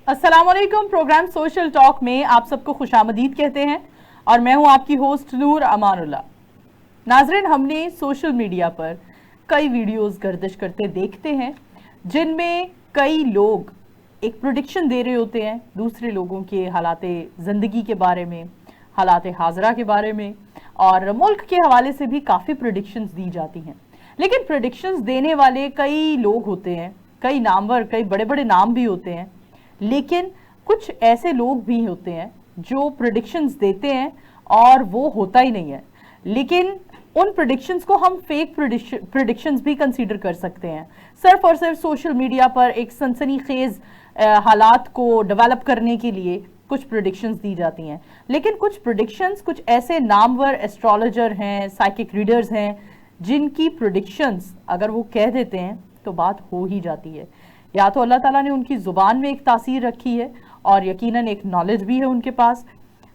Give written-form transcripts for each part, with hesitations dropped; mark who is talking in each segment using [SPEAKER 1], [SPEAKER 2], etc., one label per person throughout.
[SPEAKER 1] अस्सलाम वालेकुम। Programme social talk में आप सबको खुशामदीद कहते हैं और मैं हूं आपकी होस्ट नूर अमानुल्लाह। नाजरीन, हमने सोशल मीडिया पर कई वीडियोस गर्दिश करते देखते हैं जिनमें कई लोग एक प्रेडिक्शन दे रहे होते हैं दूसरे लोगों के हालाते ज़िंदगी के बारे में, हालाते हाजरा के बारे में, और मुल्क के हवाले से भी काफ़ी प्रेडिक्शंस दी जाती हैं। लेकिन प्रेडिक्शंस देने वाले कई लोग होते हैं, कई नामवर, कई बड़े बड़े नाम भी होते हैं, लेकिन कुछ ऐसे लोग भी होते हैं जो प्रेडिक्शंस देते हैं और वो होता ही नहीं है। लेकिन उन प्रेडिक्शंस को हम फेक प्रेडिक्शंस भी कंसीडर कर सकते हैं, सिर्फ और सिर्फ सोशल मीडिया पर एक सनसनीखेज हालात को डेवलप करने के लिए कुछ प्रेडिक्शंस दी जाती हैं। लेकिन कुछ प्रेडिक्शंस कुछ ऐसे नामवर एस्ट्रोलॉजर हैं, साइकिक रीडर्स हैं, जिनकी प्रेडिक्शंस अगर वो कह देते हैं तो बात हो ही जाती है। या तो अल्लाह ताला ने उनकी ज़ुबान में एक तासीर रखी है और यकीनन एक नॉलेज भी है उनके पास।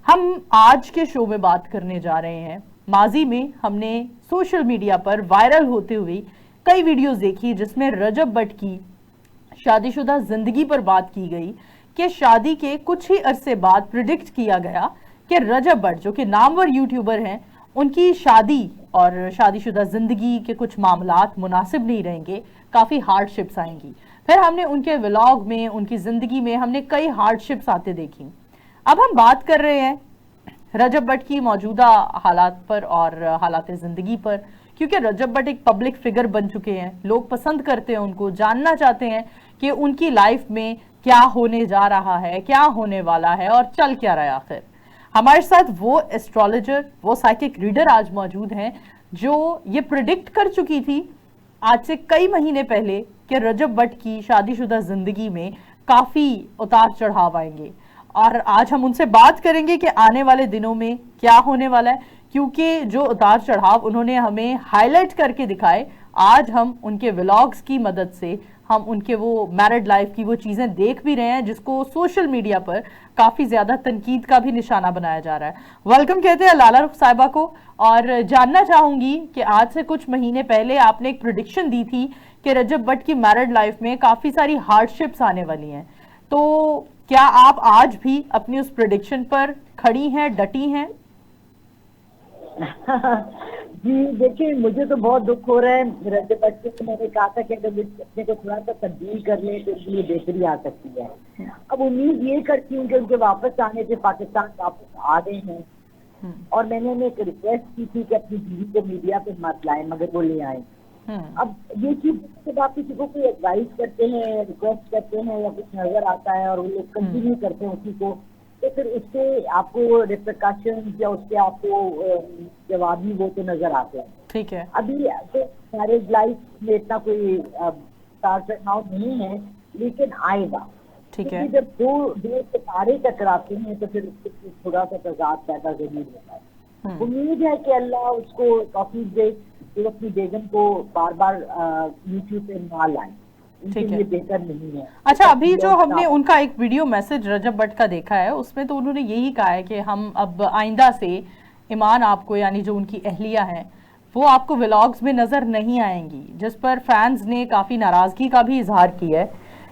[SPEAKER 1] हम आज के शो में बात करने जा रहे हैं, माजी में हमने सोशल मीडिया पर वायरल होते हुए कई वीडियोस देखी जिसमें रजब भट्ट की शादीशुदा जिंदगी पर बात की गई कि शादी के कुछ ही अरसे बाद प्रिडिक्ट किया गया कि रजब भट्ट जो कि नामवर यूट्यूबर हैं, उनकी शादी और शादीशुदा जिंदगी के कुछ मामलात मुनासिब नहीं रहेंगे, काफ़ी हार्डशिप्स आएंगी। फिर हमने उनके व्लॉग में, उनकी ज़िंदगी में हमने कई हार्डशिप्स आते देखी। अब हम बात कर रहे हैं रजब भट्ट की मौजूदा हालात पर और हालात ज़िंदगी पर, क्योंकि रजब भट्ट एक पब्लिक फिगर बन चुके हैं। लोग पसंद करते हैं उनको, जानना चाहते हैं कि उनकी लाइफ में क्या होने जा रहा है, क्या होने वाला है और चल क्या रहा है आखिर। हमारे साथ वो एस्ट्रोलॉजर, वो साइकिक रीडर आज मौजूद हैं जो ये प्रिडिक्ट कर चुकी थी आज से कई महीने पहले कि रजब भट्ट की शादीशुदा जिंदगी में काफी उतार चढ़ाव आएंगे। और आज हम उनसे बात करेंगे कि आने वाले दिनों में क्या होने वाला है, क्योंकि जो उतार चढ़ाव उन्होंने हमें हाईलाइट करके दिखाए, आज हम उनके व्लॉग्स की मदद से हम उनके वो मैरिड लाइफ की वो चीज़ें देख भी रहे हैं जिसको सोशल मीडिया पर काफ़ी ज़्यादा तनकीद का भी निशाना बनाया जा रहा है। वेलकम कहते हैं लाला रुख साहिबा को, और जानना चाहूँगी कि आज से कुछ महीने पहले आपने एक प्रेडिक्शन दी थी कि रजब भट्ट की मैरिड लाइफ में काफ़ी सारी हार्डशिप्स आने वाली हैं, तो क्या आप आज भी अपनी उस प्रेडिक्शन पर खड़ी हैं, डटी हैं?
[SPEAKER 2] जी देखिए, मुझे तो बहुत दुख हो रहा है। रजब भट्ट से मैंने कहा था कि अगर अपने को थोड़ा सा तब्दील कर ले तो इसलिए बेहतरी आ सकती है। अब उम्मीद ये करती हूँ कि उनके वापस आने से पाकिस्तान वापस आ गए हैं, और मैंने उन्हें एक रिक्वेस्ट की थी कि अपनी बीवी को मीडिया पे मत लाए, मगर वो ले आए। अब ये चीज जब आप किसी को कोई एडवाइस करते हैं, रिक्वेस्ट करते हैं या कुछ नजर आता है और वो लोग कंटिन्यू करते हैं उसी को, तो फिर उससे आपको रिप्रिकॉशन या उसके आपको जवाबी वो तो नजर आते हैं।
[SPEAKER 1] ठीक है,
[SPEAKER 2] अभी तो मैरिज लाइफ में इतना कोई उतार चढ़ाव नहीं है, लेकिन आएगा।
[SPEAKER 1] ठीक है।
[SPEAKER 2] जब दो सितारे टकराते हैं तो फिर उससे थोड़ा सा तजाद पैदा जरूर होता है। उम्मीद है कि अल्लाह उसको तौफीक दे जो अपनी बेगम को बार बार यूट्यूब पे ना लाए, उनके लिए बेहतर नहीं है।
[SPEAKER 1] अच्छा, अभी जो हमने उनका एक वीडियो मैसेज रजब भट्ट का देखा है, उसमें तो उन्होंने यही कहा है कि हम अब आइंदा से ईमान आपको, यानी जो उनकी अहलिया हैं, वो आपको व्लॉग्स में नजर नहीं आएंगी, जिस पर फैंस ने काफी नाराजगी का भी इजहार किया है।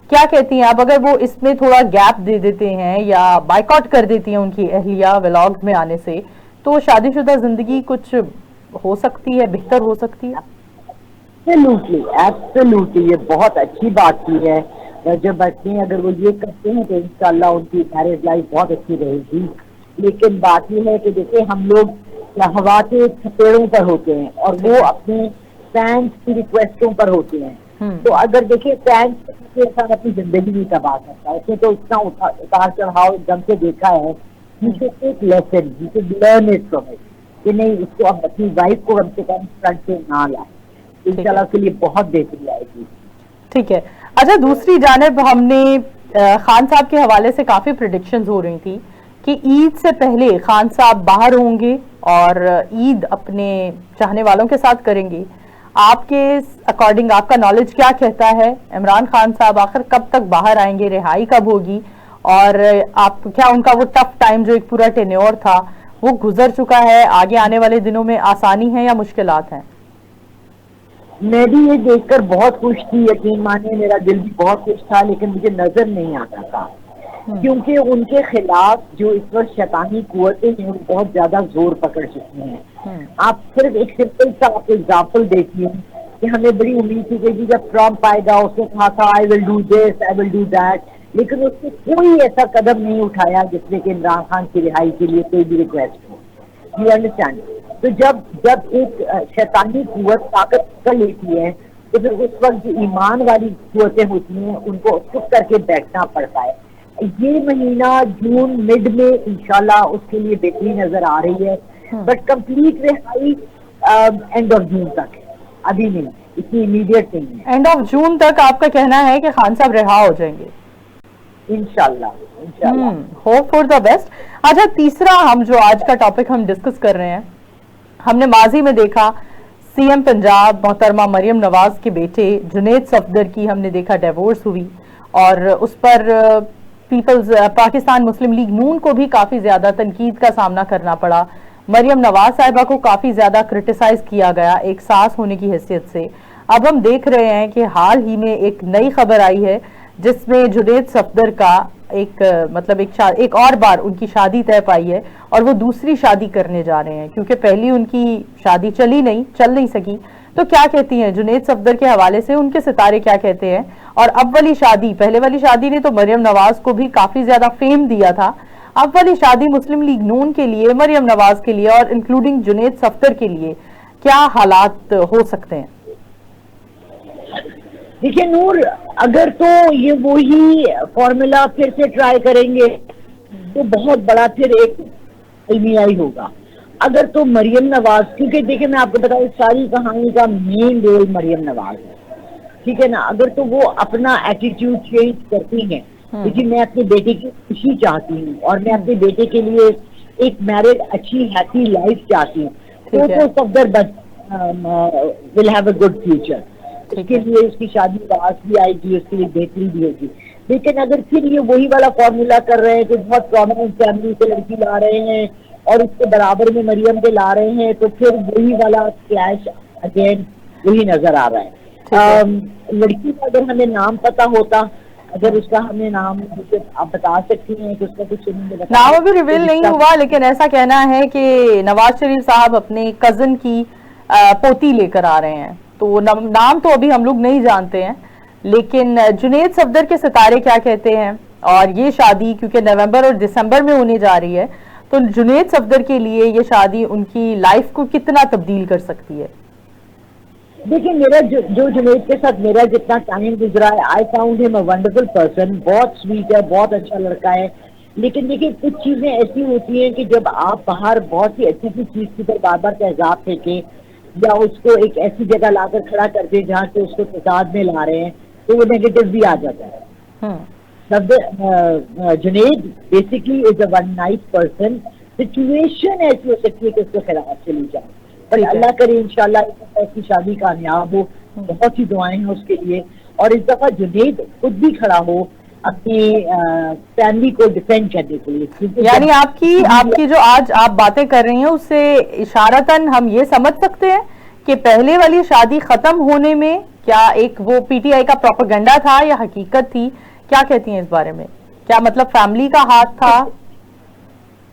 [SPEAKER 1] क्या कहती हैं आप, अगर वो इसमें थोड़ा गैप दे देते हैं या बाइकआउट कर देती हैं उनकी अहलिया व्लॉग्स में आने से, तो शादीशुदा जिंदगी कुछ हो सकती है, बेहतर हो सकती है?
[SPEAKER 2] एब्सोल्युटली ये बहुत अच्छी बात की है रजब भट्ट ने। अगर वो ये करते हैं तो इंशाल्लाह उनकी मैरिज लाइफ बहुत अच्छी रहेगी। लेकिन बात ये है कि देखिए, हम लोग हवा के छपेड़ों पर होते हैं और वो अपने फैंस की रिक्वेस्टों पर होते हैं। तो अगर देखिए, फैंस के साथ अपनी जिंदगी नहीं तबाह करता है, तो इतना उतार चढ़ाव एकदम से देखा है। You should take lesson, you should learn it from it, कि नहीं उसको अब अपनी वाइफ को कम से कम फ्रंट पे ना लाए, इंशाल्लाह के लिए बहुत बेहतरी आएगी।
[SPEAKER 1] ठीक है। अच्छा, दूसरी जानिब हमने खान साहब के हवाले से काफी प्रेडिक्शंस हो रही थी कि ईद से पहले खान साहब बाहर होंगे और ईद अपने चाहने वालों के साथ करेंगे। आपके अकॉर्डिंग आपका नॉलेज क्या कहता है, इमरान खान साहब आखिर कब तक बाहर आएंगे, रिहाई कब होगी, और आप क्या उनका वो टफ टाइम जो एक पूरा टेन्योर था वो गुजर चुका है, आगे आने वाले दिनों में आसानी है या मुश्किलात हैं?
[SPEAKER 2] मैं भी ये देखकर बहुत खुश थी, यकीन मानिए मेरा दिल भी बहुत खुश था, लेकिन मुझे नजर नहीं आता था क्योंकि उनके खिलाफ जो इस वक्त शैतानी कुव्वतें हैं वो बहुत ज्यादा जोर पकड़ चुकी हैं। आप सिर्फ एक सिंपल सा आप एग्जाम्पल देखिए कि हमें बड़ी उम्मीद थी कि जब ट्रम्प आएगा उसने कहा था I will do this, I will do that, लेकिन उसने कोई ऐसा कदम नहीं उठाया जिसमें कि इमरान खान की रिहाई के लिए कोई भी रिक्वेस्ट हो। You understand? तो जब एक शैतानी कुव्वत ताकत कर लेती है तो फिर उस वक्त जो ईमान वाली कुव्वतें होती हैं उनको चुप करके बैठना पड़ता है। ये महीना जून मिड में इंशाल्लाह उसके लिए बेहतरी नजर आ रही है, बट कंप्लीट रिहाई एंड ऑफ जून तक है, अभी नहीं, इतनी इमीडिएट नहीं है।
[SPEAKER 1] एंड ऑफ जून तक आपका कहना है कि खान साहब रिहा हो जाएंगे?
[SPEAKER 2] इंशाल्लाह
[SPEAKER 1] होप फॉर द बेस्ट। अच्छा, तीसरा हम जो आज का टॉपिक हम डिस्कस कर रहे हैं, हमने माजी में देखा सीएम पंजाब मोहतरमा मरियम नवाज के बेटे जुनेद सफदर की हमने देखा डिवोर्स हुई और उस पर पीपल्स पाकिस्तान मुस्लिम लीग नून को भी काफी ज्यादा तनकीद का सामना करना पड़ा। मरियम नवाज साहिबा को काफी ज्यादा क्रिटिसाइज किया गया एक सास होने की हैसियत से। अब हम देख रहे हैं कि हाल ही में एक नई खबर आई है जिसमें जुनेद सफदर का एक और बार उनकी शादी तय पाई है और वो दूसरी शादी करने जा रहे हैं क्योंकि पहली उनकी शादी चल नहीं सकी। तो क्या कहती हैं जुनेद सफदर के हवाले से, उनके सितारे क्या कहते हैं? और अब वाली शादी, पहले वाली शादी ने तो मरियम नवाज को भी काफी ज्यादा फेम दिया था, अब वाली शादी मुस्लिम लीग नून के लिए, मरियम नवाज के लिए और इंक्लूडिंग जुनेद सफदर के लिए क्या हालात हो सकते हैं?
[SPEAKER 2] देखिए नूर, अगर तो ये वही फॉर्मूला फिर से ट्राई करेंगे तो बहुत बड़ा फिर एक अलमियाई होगा। अगर तो मरियम नवाज, क्योंकि देखिए मैं आपको बताऊं सारी कहानी का मेन रोल मरियम नवाज है, ठीक है ना। अगर तो वो अपना एटीट्यूड चेंज करती हैं, क्योंकि मैं अपने बेटे की खुशी चाहती हूँ और मैं अपने बेटे के लिए एक मैरिड अच्छी हैप्पी लाइफ चाहती हूँ, तो Safdar will have a good future. उसके लिए उसकी शादी बात भी आएगी, उसके लिए बेहतरी भी होगी। लेकिन अगर फिर ये वही वाला फॉर्मूला कर रहे हैं कि बहुत प्रोमिनेंट फैमिली से लड़की ला रहे हैं और उसके बराबर में मरियम के ला रहे हैं, तो फिर वही वाला क्लैश अगेन वही नजर आ रहा है। लड़की का अगर हमें नाम पता होता, अगर उसका हमें नाम आप बता सकती हैं कि उसका कुछ
[SPEAKER 1] नाम अभी रिवील नहीं हुआ, लेकिन ऐसा कहना है कि नवाज शरीफ साहब अपने कजन की पोती लेकर आ रहे हैं, तो नाम तो अभी हम लोग नहीं जानते हैं। लेकिन जुनेद सफदर के सितारे क्या कहते हैं, और ये शादी क्योंकि नवंबर और दिसंबर में होने जा रही है, तो जुनेद सफदर के लिए ये शादी उनकी लाइफ को कितना तब्दील कर सकती है?
[SPEAKER 2] देखिए मेरा जो जुनेद के साथ मेरा जितना टाइम गुजरा है, I found him a wonderful person, बहुत स्वीट है, बहुत अच्छा लड़का है। लेकिन देखिए कुछ चीजें ऐसी होती हैं कि जब आप बाहर बहुत ही अच्छी सी चीज की तरफ बार बार तेजाब फेंके या उसको एक ऐसी जगह लाकर खड़ा कर दे जहाँ से उसको तजाद में ला रहे हैं, तो वो नेगेटिव भी आ जाता है। Junaid basically is a one nice person. Situation ऐसी हो सकती है कि उसको खिलाफ चली जाए, पर अल्लाह करे इंशाल्लाह ऐसी शादी कामयाब हो। बहुत सी दुआएं हैं उसके लिए, और इस दफा जुनेद खुद भी खड़ा हो अपनी फैमिली को डिफेंड करने के लिए।
[SPEAKER 1] यानी आपकी जो आज आप बातें कर रही हैं उससे इशारतन हम ये समझ सकते हैं कि पहले वाली शादी खत्म होने में क्या एक वो पीटीआई का प्रोपेगेंडा था या हकीकत थी? क्या कहती हैं इस बारे में? क्या मतलब फैमिली का हाथ था?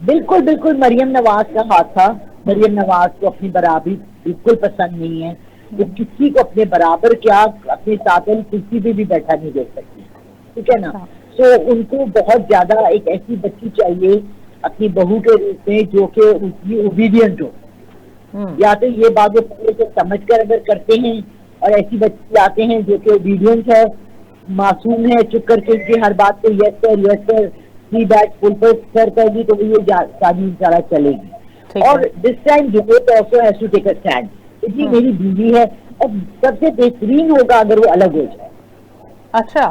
[SPEAKER 2] बिल्कुल बिल्कुल मरियम नवाज का हाथ था। मरियम नवाज को अपनी बराबरी बिल्कुल पसंद नहीं है, वो किसी को अपने बराबर क्या अपने साथ कुर्सी पे भी बैठा नहीं देख सकती, ठीक है ना। तो उनको बहुत ज्यादा एक ऐसी बच्ची चाहिए अपनी बहू के रूप में जो कि उसकी ओबीडियंट हो। या तो ये बात पहले से समझ कर अगर करते हैं और ऐसी बच्ची लाते हैं जो कि ओबीडियंट है, मासूम है, चुप करके उनकी हर बात को यस सर सी बैट फुल पर सर कर दी, तो ये शादी इंशाल्लाह चलेगी। और this time Junaid also has to take a stand, इसलिए मेरी बीवी है और सबसे बेहतरीन होगा अगर वो अलग हो जाए।
[SPEAKER 1] अच्छा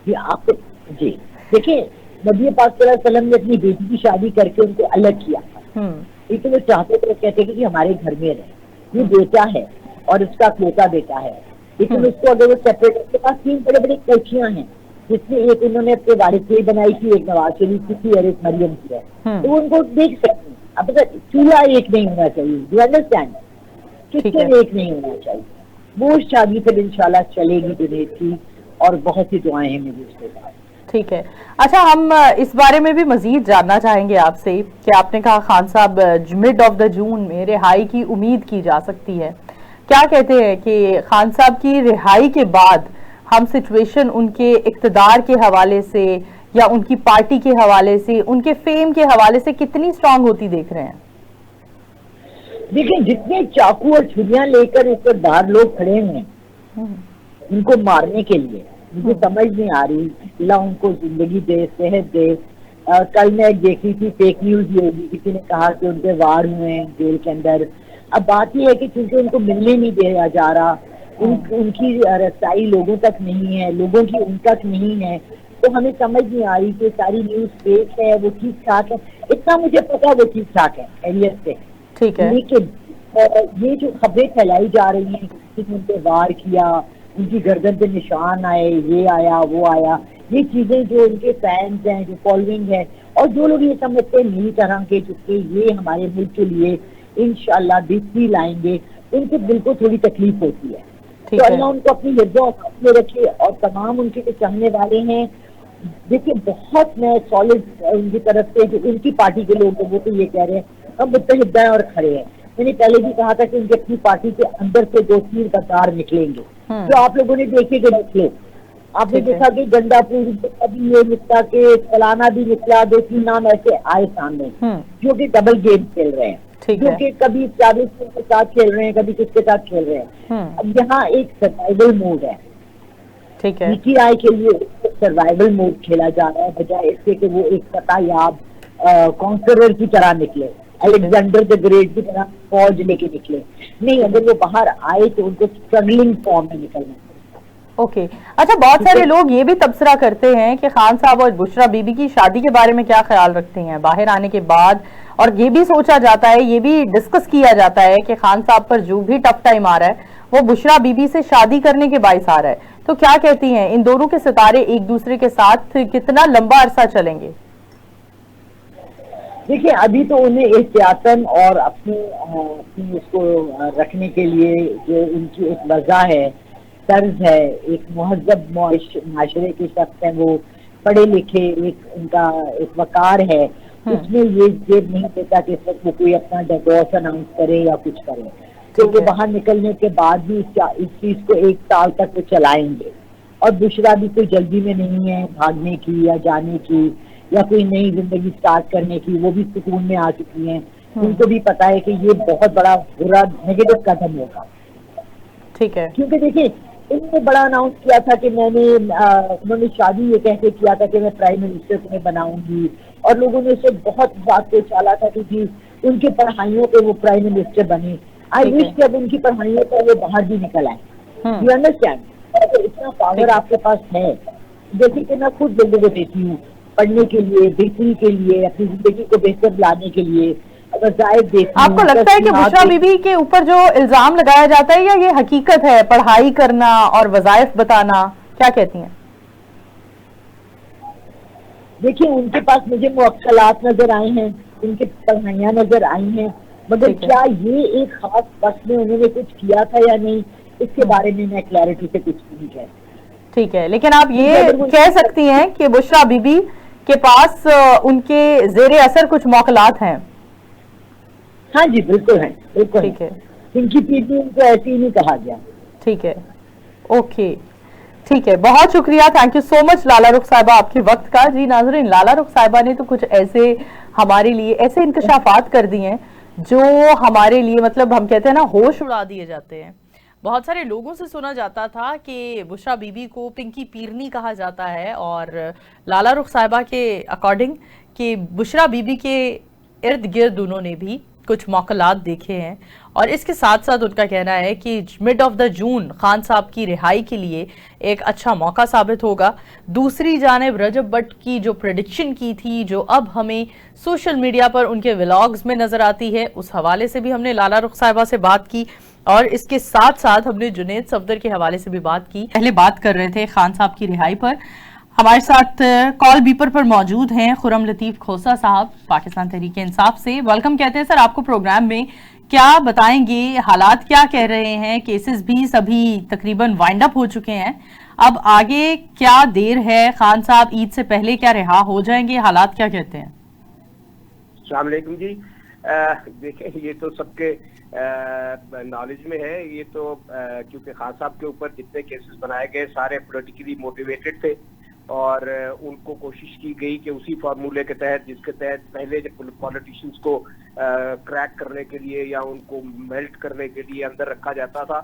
[SPEAKER 2] जी आपको जी देखिए, नबी पाक सल्लल्लाहु अलैहि वसल्लम ने अपनी बेटी की शादी करके उनको अलग किया था, लेकिन वो चाहते थे, कहते कि हमारे घर में रहे, ये बेटा है और उसका पोता बेटा है, लेकिन उसको अगर वो सेपरेट, उसके पास 3 बड़े बड़े कोचियां हैं, जिसमें एक उन्होंने अपने वारिस की बनाई थी, एक नवाज शरीफ की थी और एक मरियम की है, तो उनको देख सकते हैं। अब चूल्हा एक नहीं होना चाहिए, यू अंडरस्टैंड, किचन एक नहीं होना चाहिए। वो शादी फिर इंशाल्लाह चलेगी जुनेद की, और बहुत सी दुआएं हैं मेरी उसके साथ।
[SPEAKER 1] ठीक है। अच्छा, हम इस बारे में भी मजीद जानना चाहेंगे आपसे कि आपने कहा खान साहब मिड ऑफ द जून में रिहाई की उम्मीद की जा सकती है। क्या कहते हैं कि खान साहब की रिहाई के बाद हम सिचुएशन उनके इक्तदार के हवाले से या उनकी पार्टी के हवाले से, उनके फेम के हवाले से कितनी स्ट्रांग होती देख रहे हैं?
[SPEAKER 2] देखिए, जितने चाकू और छुरियां लेकर उसके बाहर लोग खड़े हैं उनको मारने के लिए, मुझे समझ नहीं आ रही। अल्लाह उनको जिंदगी दे, सेहत दे। कल मैं एक देखी थी फेक न्यूज ये होगी, किसी ने कहा कि उनके वार हुए हैं जेल के अंदर। अब बात यह है कि क्योंकि उनको मिलने नहीं दिया जा रहा, उनकी रसाई लोगों तक नहीं है, लोगों की उन तक नहीं है, तो हमें समझ नहीं आ रही कि सारी न्यूज फेक है, वो ठीक ठाक है। इतना मुझे पता है वो ठीक ठाक है खैरियत से,
[SPEAKER 1] ठीक है।
[SPEAKER 2] लेकिन ये जो खबरें फैलाई जा रही हैं, किसी ने उनके वार किया, उनकी गर्दन पे निशान आए, ये आया वो आया, ये चीजें जो उनके फैंस हैं, जो फॉलोइंग है, और जो लोग ये समझते हैं नई तरह के जिसके ये हमारे मुल्क के लिए इंशाल्लाह बेहतरी लाएंगे, उनको दिल को थोड़ी तकलीफ होती है। तो अल्लाह उनको अपनी हिफ्ज़ो में रखे और तमाम उनके जो चाहने वाले हैं, देखिए बहुत मैं सॉलिड उनकी तरफ से जो उनकी पार्टी के लोग हैं वो तो ये कह रहे हैं हम मुत्तहिद हैं और खड़े हैं। मैंने पहले भी कहा था कि उनकी अपनी पार्टी के अंदर से 2-3 कतार निकलेंगे, जो आप लोगों ने देखे कि निकले। आपने देखा कि गंडापुर अभी ये निकला, के फलाना भी निकला, 2-3 नाम ऐसे आए सामने जो कि डबल गेम खेल रहे हैं, जो कि कभी चालीस के साथ खेल रहे हैं, कभी किसके साथ खेल रहे हैं। अब यहाँ एक सर्वाइवल मोड है,
[SPEAKER 1] ठीक है,
[SPEAKER 2] पीटीआई के लिए सर्वाइवल मोड खेला जा रहा है, बजाय इससे कि वो एक फतहयाब कॉन्करर की तरह निकले, अलेक्जेंडर द ग्रेट की तरह फौज लेके निकले। नहीं, अगर वो बाहर आए तो उनको स्ट्रगलिंग फॉर्म में निकलना।
[SPEAKER 1] ओके। अच्छा, बहुत सारे लोग ये भी तबसरा करते हैं कि खान साहब और बुशरा बीबी की शादी के बारे में क्या ख्याल रखते हैं बाहर आने के बाद, और ये भी सोचा जाता है, ये भी डिस्कस किया जाता है कि खान साहब पर जो भी टफ टाइम आ रहा है वो बुशरा बीबी से शादी करने के बाइस आ रहा है। तो क्या कहती हैं, इन दोनों के सितारे एक दूसरे के साथ कितना लंबा अरसा चलेंगे?
[SPEAKER 2] देखिए, अभी तो उन्हें एहतियातन और अपनी उसको रखने के लिए जो उनकी एक वजह है, तर्ज है, एक मुहज़्ज़ब माशरे के शख्स हैं, वो पढ़े लिखे, एक उनका एक वकार है, उसमें ये जेब नहीं देता कि इस वक्त वो कोई अपना डिवोर्स अनाउंस करे या कुछ करे। तो वो बाहर निकलने के बाद भी इस चीज को 1 साल तक वो चलाएंगे। और बुशरा भी कोई जल्दी में नहीं है भागने की या जाने की या कोई नई जिंदगी स्टार्ट करने की, वो भी सुकून में आ चुकी हैं। उनको भी पता है कि ये बहुत बड़ा बुरा नेगेटिव कदम होगा,
[SPEAKER 1] ठीक है,
[SPEAKER 2] क्योंकि देखिए इन्होंने बड़ा अनाउंस किया था कि उन्होंने शादी ये कहते किया था कि मैं प्राइम मिनिस्टर तुम्हें बनाऊंगी, और लोगों ने उससे बहुत बात को चाला था क्योंकि उनकी पढ़ाइयों पे वो प्राइम मिनिस्टर बने। आई विश कि अब उनकी पढ़ाइयों पर वो बाहर भी निकल आए। You understand? अगर इतना पावर आपके पास है, जैसे कि मैं खुद लोगों को देती हूँ पढ़ने के लिए, बेहतरी के लिए, अपनी जिंदगी को बेहतर लाने के लिए वज़ाइफ देती हूँ।
[SPEAKER 1] आपको लगता है कि बुशरा बीबी के ऊपर जो इल्जाम लगाया जाता है या ये हकीकत है, पढ़ाई करना और वज़ाइफ बताना, क्या कहती हैं?
[SPEAKER 2] देखिए, उनके पास मुझे मुअक्कलात नजर आए हैं, उनकी पढ़ाइयाँ नजर आई हैं, मगर क्या ये एक खास वक्त में उन्होंने कुछ किया था या नहीं, इसके बारे में मैं क्लैरिटी से कुछ नहीं कह।
[SPEAKER 1] ठीक है, लेकिन आप ये कह सकती हैं कि बुशरा बीबी के पास उनके जेरे असर कुछ मौकलात हैं।
[SPEAKER 2] हाँ जी, बिल्कुल है, बिल्कुल
[SPEAKER 1] ठीक है।
[SPEAKER 2] इनकी पीढ़ी उनको ऐसे ही नहीं कहा गया।
[SPEAKER 1] ठीक है, ओके, ठीक है, बहुत शुक्रिया, थैंक यू सो मच लाला रुख साहिबा आपके वक्त का। जी नाज़रीन, लाला रुख साहिबा ने तो कुछ ऐसे हमारे लिए ऐसे इंकशाफात कर दिए हैं जो हमारे लिए, मतलब हम कहते हैं ना, होश उड़ा दिए जाते हैं। बहुत सारे लोगों से सुना जाता था कि बुशरा बीबी को पिंकी पीरनी कहा जाता है, और लाला रुख साहिबा के अकॉर्डिंग कि बुशरा बीबी के इर्द गिर्द उन्होंने भी कुछ मौकलात देखे हैं, और इसके साथ साथ उनका कहना है कि mid of the June Khan साहब की रिहाई के लिए एक अच्छा मौका साबित होगा। दूसरी जानिब रजब भट्ट की जो प्रेडिक्शन की थी, जो अब हमें सोशल मीडिया पर उनके व्लॉग्स में नजर आती है, उस हवाले से भी हमने लाला रुख साहिबा से बात की, और इसके साथ साथ हमने जुनेद सफदर के हवाले से भी बात की। पहले बात कर रहे थे खान साहब की रिहाई पर। हमारे साथ कॉल बीपर पर मौजूद हैं खुरम लतीफ खोसा साहब, पाकिस्तान तहरीक इंसाफ से। वेलकम कहते हैं सर आपको प्रोग्राम में। क्या बताएंगे, हालात क्या कह रहे हैं? केसेस भी सभी तकरीबन वाइंड अप हो चुके हैं, अब आगे क्या देर है? खान साहब ईद से पहले क्या रिहा हो जाएंगे? हालात क्या कहते हैं?
[SPEAKER 3] अस्सलाम वालेकुम जी। देखें, ये तो सबके नॉलेज में है। ये तो क्योंकि खान साहब के ऊपर जितने केसेस बनाए गए सारे पॉलिटिकली मोटिवेटेड थे और उनको कोशिश की गई कि उसी फार्मूले के तहत जिसके तहत पहले जब पॉलिटिशियंस को क्रैक करने के लिए या उनको मेल्ट करने के लिए अंदर रखा जाता था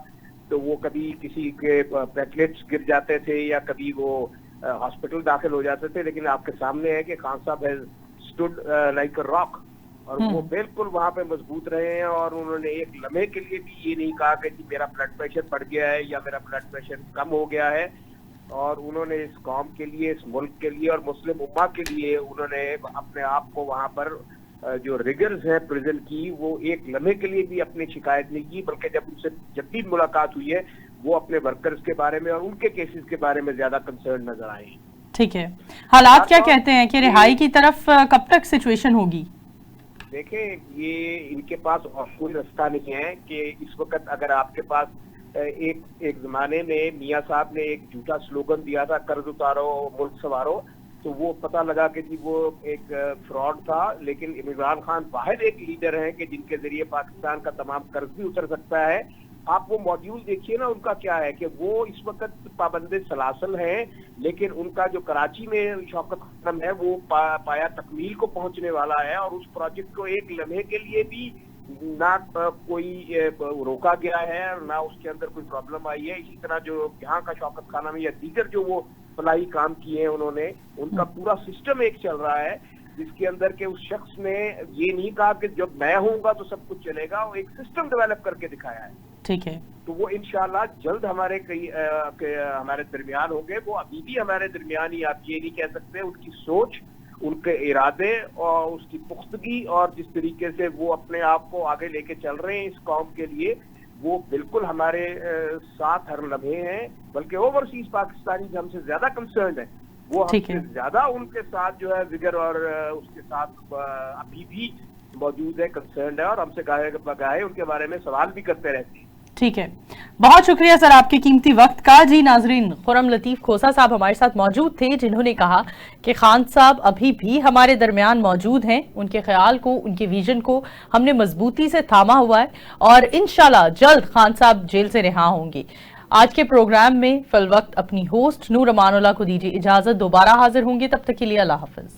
[SPEAKER 3] तो वो कभी किसी के प्लेटलेट्स गिर जाते थे या कभी वो हॉस्पिटल दाखिल हो जाते थे। लेकिन आपके सामने है कि खान साहब has stood like a rock और वो बिल्कुल वहां पे मजबूत रहे हैं और उन्होंने एक लम्हे के लिए भी ये नहीं कहा कि जी मेरा ब्लड प्रेशर बढ़ गया है या मेरा ब्लड प्रेशर कम हो गया है। और उन्होंने इस कौम के लिए, इस मुल्क के लिए और मुस्लिम उम्मा के लिए उन्होंने अपने आप को वहां पर जो रिगर्स है प्रिजन की, वो एक लम्हे के लिए भी अपनी शिकायत नहीं की, बल्कि जब भी मुलाकात हुई है वो अपने वर्कर्स के बारे में और उनके केसेस के बारे में ज्यादा कंसर्न नजर आए।
[SPEAKER 1] ठीक है, हालात क्या कहते हैं कि रिहाई की तरफ कब तक सिचुएशन होगी?
[SPEAKER 3] देखें, ये इनके पास और कोई रास्ता नहीं है कि इस वक्त अगर आपके पास एक जमाने में मियां साहब ने एक झूठा स्लोगन दिया था, कर्ज उतारो मुल्क संवारो, तो वो पता लगा कि जी वो एक फ्रॉड था। लेकिन इमरान खान वाहिद एक लीडर हैं कि जिनके जरिए पाकिस्तान का तमाम कर्ज भी उतर सकता है। आप वो मॉड्यूल देखिए ना, उनका क्या है कि वो इस वक्त पाबंदे सलासल हैं, लेकिन उनका जो कराची में शौकत खत्म है वो पाया तकमील को पहुंचने वाला है और उस प्रोजेक्ट को एक लम्हे के लिए भी ना कोई रोका गया है और ना उसके अंदर कोई प्रॉब्लम आई है। इसी तरह जो यहाँ का शौकत खाना में या दीगर जो वो फलाही काम किए हैं उन्होंने, उनका पूरा सिस्टम एक चल रहा है जिसके अंदर के उस शख्स ने ये नहीं कहा कि जब मैं होऊंगा तो सब कुछ चलेगा, वो एक सिस्टम डेवलप करके दिखाया है।
[SPEAKER 1] ठीक है,
[SPEAKER 3] तो वो इंशाल्लाह जल्द हमारे हमारे दरमियान होंगे। वो अभी भी हमारे दरमियान ही, आप ये नहीं कह सकते। उनकी सोच, उनके इरादे और उसकी पुख्तगी और जिस तरीके से वो अपने आप को आगे लेके चल रहे हैं इस कौम के लिए, वो बिल्कुल हमारे साथ हर लम्हे हैं। बल्कि ओवरसीज पाकिस्तानी हमसे ज्यादा कंसर्न है, वो हमसे ज्यादा उनके साथ जो है विगर और उसके साथ अभी भी मौजूद है, कंसर्न है और हमसे गाहे उनके बारे में सवाल भी करते रहते हैं।
[SPEAKER 1] ठीक है, बहुत शुक्रिया सर आपके कीमती वक्त का। जी नाजरीन, खुर्रम लतीफ खोसा साहब हमारे साथ मौजूद थे जिन्होंने कहा कि खान साहब अभी भी हमारे दरमियान मौजूद हैं। उनके ख्याल को, उनके विजन को हमने मजबूती से थामा हुआ है और इंशाल्लाह जल्द खान साहब जेल से रिहा होंगे। आज के प्रोग्राम में फिल वक्त अपनी होस्ट नूर अमानुल्लाह को दीजिए इजाजत। दोबारा हाजिर होंगे, तब तक के लिए अल्लाह हाफिज।